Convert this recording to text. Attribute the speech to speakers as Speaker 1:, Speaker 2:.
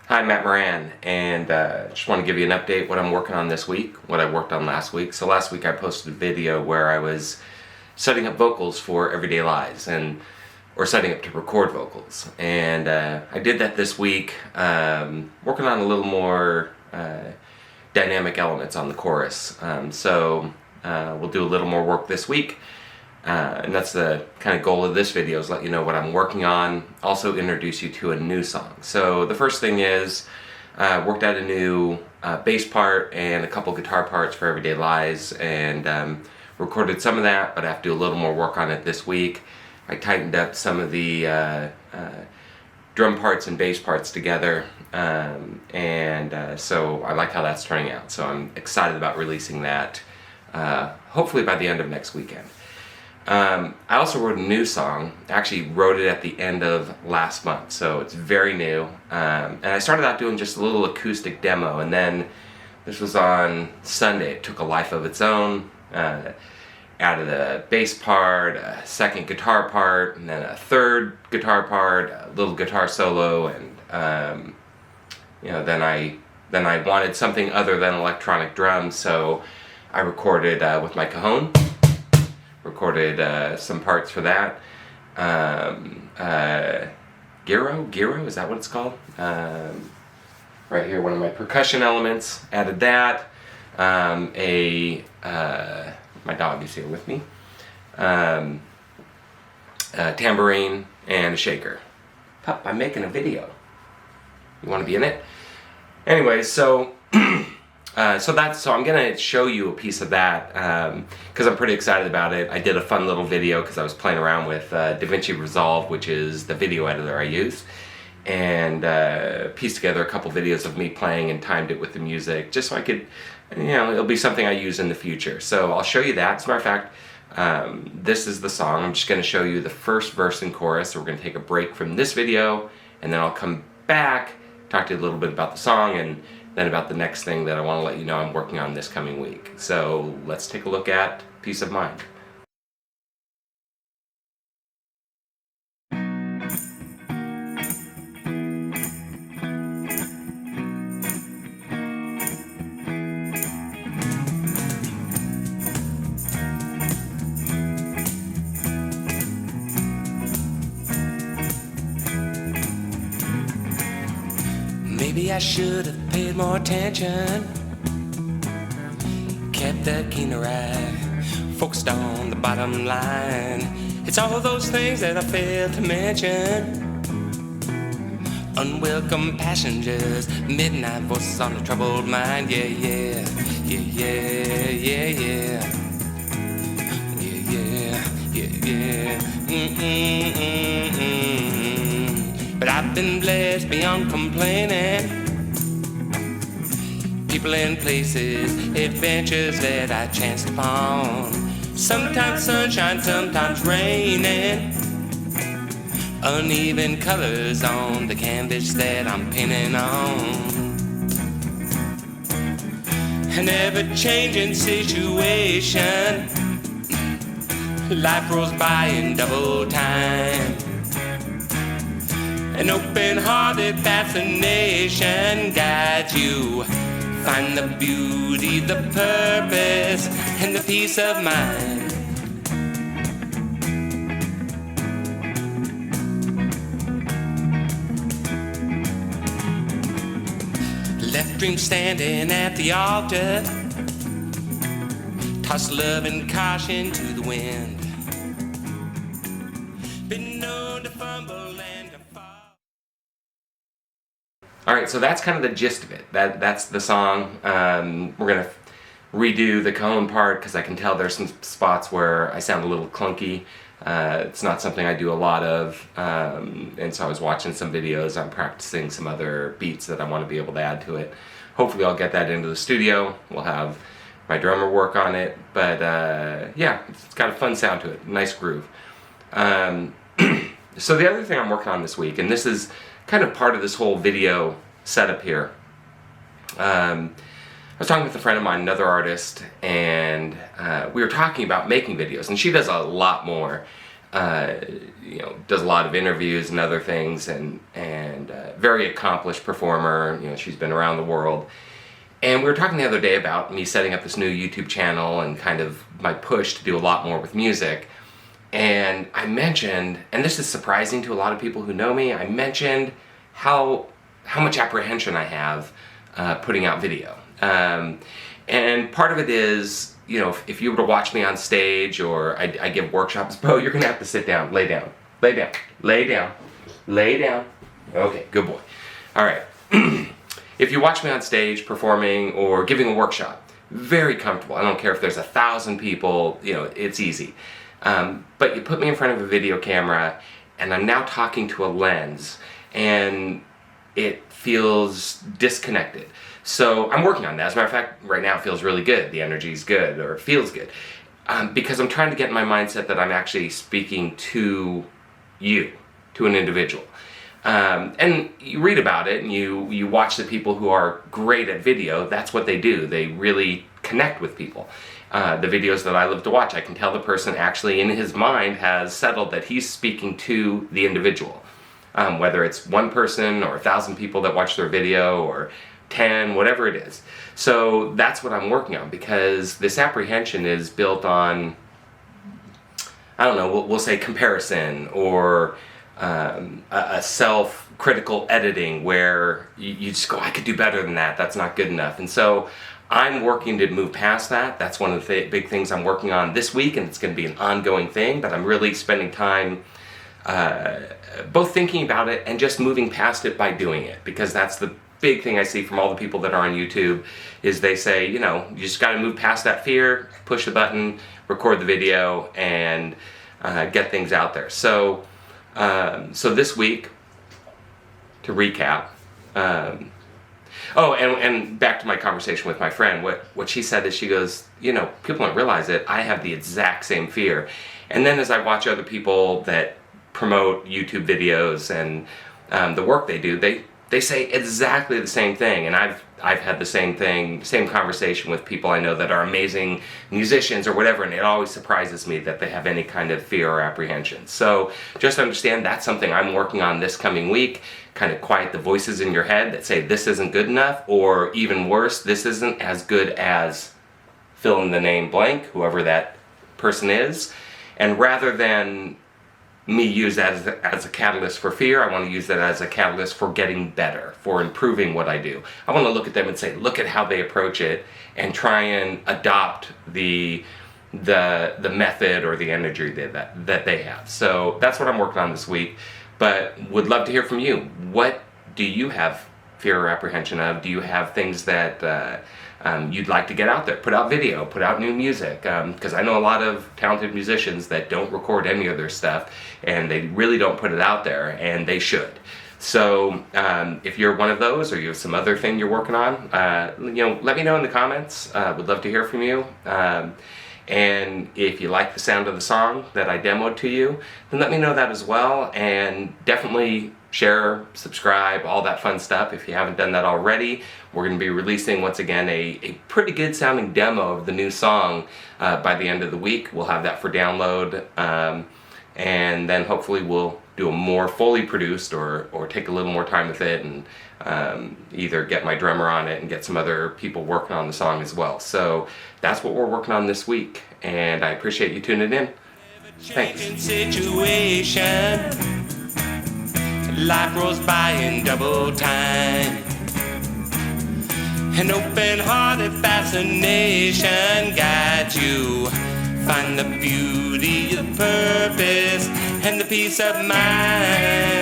Speaker 1: Hi, Matt Moran, and just want to give you an update what I'm working on this week, what I worked on last week. So last week I posted a video where I was setting up vocals for Everyday Lies, or setting up to record vocals. And I did that this week, working on a little more dynamic elements on the chorus. So we'll do a little more work this week. And that's the kind of goal of this video, is let you know what I'm working on, also introduce you to a new song. So the first thing is, worked out a new bass part and a couple guitar parts for Everyday Lies, and recorded some of that, but I have to do a little more work on it this week. I tightened up some of the drum parts and bass parts together, so I like how that's turning out. So I'm excited about releasing that, hopefully by the end of next weekend. I also wrote a new song. I actually wrote it at the end of last month, so it's very new. And I started out doing just a little acoustic demo, and then this was on Sunday. It took a life of its own. Added a bass part, a second guitar part, and then a third guitar part, a little guitar solo, and then I wanted something other than electronic drums, so I recorded with my cajon. Recorded some parts for that. Gyro, is that what it's called? Right here, one of my percussion elements. Added that. My dog is here with me. Tambourine and a shaker. Pup, I'm making a video. You want to be in it? Anyway, so I'm gonna show you a piece of that because I'm pretty excited about it. I did a fun little video because I was playing around with DaVinci Resolve, which is the video editor I use, and pieced together a couple videos of me playing and timed it with the music, just so I could, it'll be something I use in the future. So I'll show you that. As a matter of fact, this is the song. I'm just gonna show you the first verse and chorus. So we're gonna take a break from this video, and then I'll come back, talk to you a little bit about the song, and then about the next thing that I want to let you know I'm working on this coming week. So let's take a look at Peace of Mind. Maybe I should have paid more attention, kept a keener eye, focused on the bottom line. It's all those things that I failed to mention. Unwelcome passengers, midnight voices on a troubled mind. Yeah, yeah, yeah, yeah, yeah, yeah. Yeah, yeah, yeah, yeah. But I've been blessed beyond complaining. People and places, adventures that I chanced upon. Sometimes sunshine, sometimes raining. Uneven colors on the canvas that I'm painting on. An ever-changing situation. Life rolls by in double time. An open-hearted fascination guides you. Find the beauty, the purpose, and the peace of mind. Left dreams standing at the altar. Toss love and caution to the wind. Been known to fumble and to fall. Alright, so that's kind of the gist of it. That's the song. We're going to redo the cajon part because I can tell there's some spots where I sound a little clunky. It's not something I do a lot of, and so I was watching some videos. I'm practicing some other beats that I want to be able to add to it. Hopefully I'll get that into the studio. We'll have my drummer work on it, but yeah, it's got a fun sound to it, nice groove. So the other thing I'm working on this week, and this is kind of part of this whole video setup here. I was talking with a friend of mine, another artist, and we were talking about making videos, and she does a lot more. you know, does a lot of interviews and other things, and very accomplished performer. You know, she's been around the world. And we were talking the other day about me setting up this new YouTube channel and kind of my push to do a lot more with music. And I mentioned, and this is surprising to a lot of people who know me, I mentioned how much apprehension I have putting out video. And part of it is, you know, if you were to watch me on stage or I give workshops, Bo, you're gonna have to sit down, lay down, lay down, lay down, lay down. Okay, good boy. All right. If you watch me on stage performing or giving a workshop, very comfortable. I don't care if there's 1,000 people, you know, it's easy. But you put me in front of a video camera and I'm now talking to a lens and it feels disconnected. So I'm working on that. As a matter of fact, right now it feels really good. The energy's good, or it feels good. Because I'm trying to get in my mindset that I'm actually speaking to you, to an individual. And you read about it and you watch the people who are great at video. That's what they do. They really connect with people. The videos that I love to watch, I can tell the person actually in his mind has settled that he's speaking to the individual. Whether it's one person or 1,000 people that watch their video or 10, whatever it is. So that's what I'm working on, because this apprehension is built on, I don't know, we'll say comparison, or a self-critical editing where you just go, I could do better than that, that's not good enough. And so I'm working to move past that. That's one of the big things I'm working on this week, and it's going to be an ongoing thing, but I'm really spending time both thinking about it and just moving past it by doing it, because that's the big thing I see from all the people that are on YouTube is they say, you know, you just got to move past that fear, push the button, record the video, and get things out there. So so this week, to recap, and back to my conversation with my friend, what she said is, she goes, you know, people don't realize it, I have the exact same fear. And then as I watch other people that promote YouTube videos and the work they do, they say exactly the same thing. And I've had the same conversation with people I know that are amazing musicians or whatever, and it always surprises me that they have any kind of fear or apprehension. So just understand that's something I'm working on this coming week. Kind of quiet the voices in your head that say this isn't good enough, or even worse, this isn't as good as fill in the name blank, whoever that person is. And rather than me use that as a catalyst for fear, I want to use that as a catalyst for getting better, for improving what I do. I want to look at them and say, look at how they approach it, and try and adopt the method or the energy that they have. So that's what I'm working on this week, but would love to hear from you. What do you have fear or apprehension of? Do you have things that you'd like to get out there? Put out video, put out new music, because I know a lot of talented musicians that don't record any of their stuff, and they really don't put it out there, and they should. So if you're one of those, or you have some other thing you're working on, you know, let me know in the comments. Would love to hear from you. And if you like the sound of the song that I demoed to you, then let me know that as well, and definitely share, subscribe, all that fun stuff if you haven't done that already. We're going to be releasing, once again, a pretty good sounding demo of the new song by the end of the week. We'll have that for download, and then hopefully we'll do a more fully produced or take a little more time with it, and either get my drummer on it and get some other people working on the song as well. So that's what we're working on this week, and I appreciate you tuning in. Thanks. Life rolls by in double time. An open-hearted fascination guides you. Find the beauty of purpose and the peace of mind.